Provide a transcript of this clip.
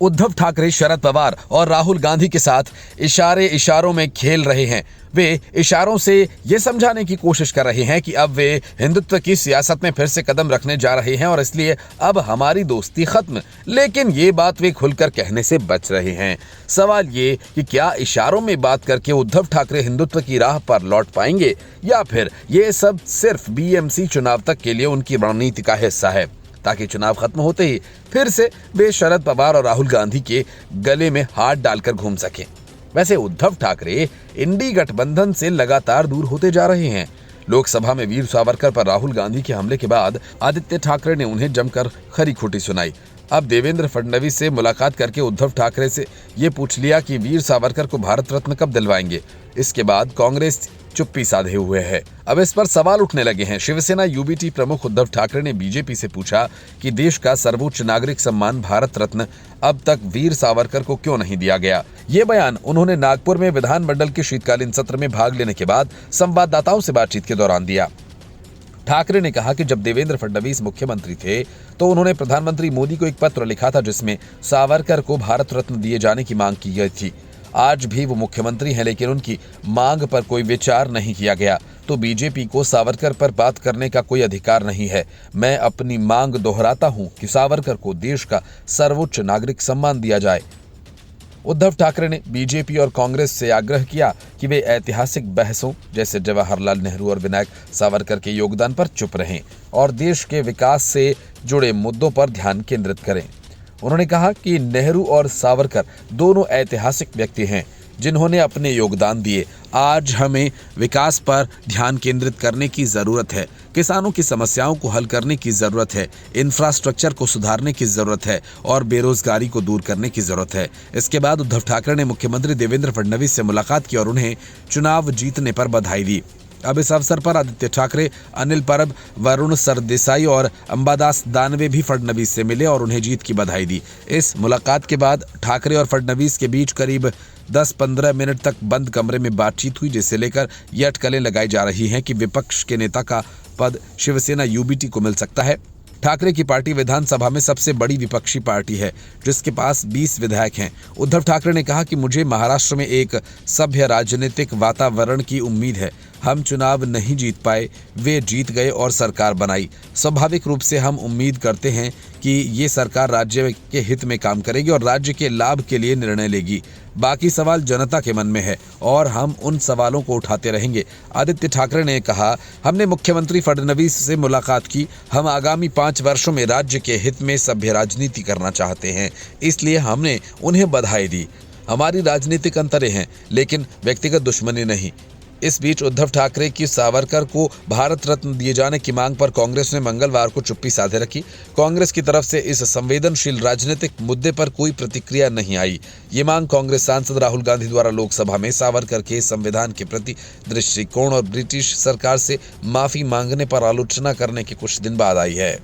उद्धव ठाकरे शरद पवार और राहुल गांधी के साथ इशारों में खेल रहे हैं। वे इशारों से ये समझाने की कोशिश कर रहे हैं कि अब वे हिंदुत्व की सियासत में फिर से कदम रखने जा रहे हैं और इसलिए अब हमारी दोस्ती खत्म। लेकिन ये बात वे खुलकर कहने से बच रहे हैं। सवाल ये कि क्या इशारों में बात करके उद्धव ठाकरे हिंदुत्व की राह पर लौट पाएंगे या फिर ये सब सिर्फ बीएमसी चुनाव तक के लिए उनकी रणनीति का हिस्सा है, ताकि चुनाव खत्म होते ही फिर से वे शरद पवार और राहुल गांधी के गले में हाथ डालकर घूम सकें। वैसे उद्धव ठाकरे इंडी गठबंधन से लगातार दूर होते जा रहे हैं। लोकसभा में वीर सावरकर पर राहुल गांधी के हमले के बाद आदित्य ठाकरे ने उन्हें जमकर खरी खोटी सुनाई। अब देवेंद्र फडणवीस से मुलाकात करके उद्धव ठाकरे से ये पूछ लिया कि वीर सावरकर को भारत रत्न कब दिलवाएंगे। इसके बाद कांग्रेस चुप्पी साधे हुए है। अब इस पर सवाल उठने लगे हैं। शिवसेना यूबीटी प्रमुख उद्धव ठाकरे ने बीजेपी से पूछा कि देश का सर्वोच्च नागरिक सम्मान भारत रत्न अब तक वीर सावरकर को क्यों नहीं दिया गया। ये बयान उन्होंने नागपुर में विधानमंडल के शीतकालीन सत्र में भाग लेने के बाद संवाददाताओं से बातचीत के दौरान दिया। ठाकरे ने कहा कि जब देवेंद्र फडणवीस मुख्यमंत्री थे तो उन्होंने प्रधानमंत्री मोदी को एक पत्र लिखा था जिसमें सावरकर को भारत रत्न दिए जाने की मांग की गई थी। आज भी वो मुख्यमंत्री हैं, लेकिन उनकी मांग पर कोई विचार नहीं किया गया। तो बीजेपी को सावरकर पर बात करने का कोई अधिकार नहीं है। मैं अपनी मांग दोहराता हूं कि सावरकर को देश का सर्वोच्च नागरिक सम्मान दिया जाए। उद्धव ठाकरे ने बीजेपी और कांग्रेस से आग्रह किया कि वे ऐतिहासिक बहसों जैसे जवाहरलाल नेहरू और विनायक सावरकर के योगदान पर चुप रहें और देश के विकास से जुड़े मुद्दों पर ध्यान केंद्रित करें। उन्होंने कहा कि नेहरू और सावरकर दोनों ऐतिहासिक व्यक्ति हैं जिन्होंने अपने योगदान दिए। आज हमें विकास पर ध्यान केंद्रित करने की जरूरत है, किसानों की समस्याओं को हल करने की जरूरत है, इंफ्रास्ट्रक्चर को सुधारने की जरूरत है और बेरोजगारी को दूर करने की जरूरत है। इसके बाद उद्धव ठाकरे ने मुख्यमंत्री देवेंद्र फडणवीस से मुलाकात की और उन्हें चुनाव जीतने पर बधाई दी। अब इस अवसर पर आदित्य ठाकरे, अनिल परब, वरुण सरदेसाई और अंबादास दानवे भी फडणवीस से मिले और उन्हें जीत की बधाई दी। इस मुलाकात के बाद ठाकरे और फडणवीस के बीच करीब 10-15 मिनट तक बंद कमरे में बातचीत हुई, जिससे लेकर ये अटकलें लगाई जा रही हैं कि विपक्ष के नेता का पद शिवसेना यूबीटी को मिल सकता है। ठाकरे की पार्टी विधानसभा में सबसे बड़ी विपक्षी पार्टी है, जिसके पास 20 विधायक हैं। उद्धव ठाकरे ने कहा कि मुझे महाराष्ट्र में एक सभ्य राजनीतिक वातावरण की उम्मीद है। हम चुनाव नहीं जीत पाए, वे जीत गए और सरकार बनाई। स्वाभाविक रूप से हम उम्मीद करते हैं कि ये सरकार राज्य के हित में काम करेगी और राज्य के लाभ के लिए निर्णय लेगी। बाकी सवाल जनता के मन में है और हम उन सवालों को उठाते रहेंगे। आदित्य ठाकरे ने कहा, हमने मुख्यमंत्री फडणवीस से मुलाकात की। हम आगामी 5 वर्षों में राज्य के हित में सभ्य राजनीति करना चाहते हैं, इसलिए हमने उन्हें बधाई दी। हमारी राजनीतिक अंतरें हैं, लेकिन व्यक्तिगत दुश्मनी नहीं। इस बीच उद्धव ठाकरे की सावरकर को भारत रत्न दिए जाने की मांग पर कांग्रेस ने मंगलवार को चुप्पी साधे रखी। कांग्रेस की तरफ से इस संवेदनशील राजनीतिक मुद्दे पर कोई प्रतिक्रिया नहीं आई। ये मांग कांग्रेस सांसद राहुल गांधी द्वारा लोकसभा में सावरकर के संविधान के प्रति दृष्टिकोण और ब्रिटिश सरकार से माफी मांगने पर आलोचना करने के कुछ दिन बाद आई है।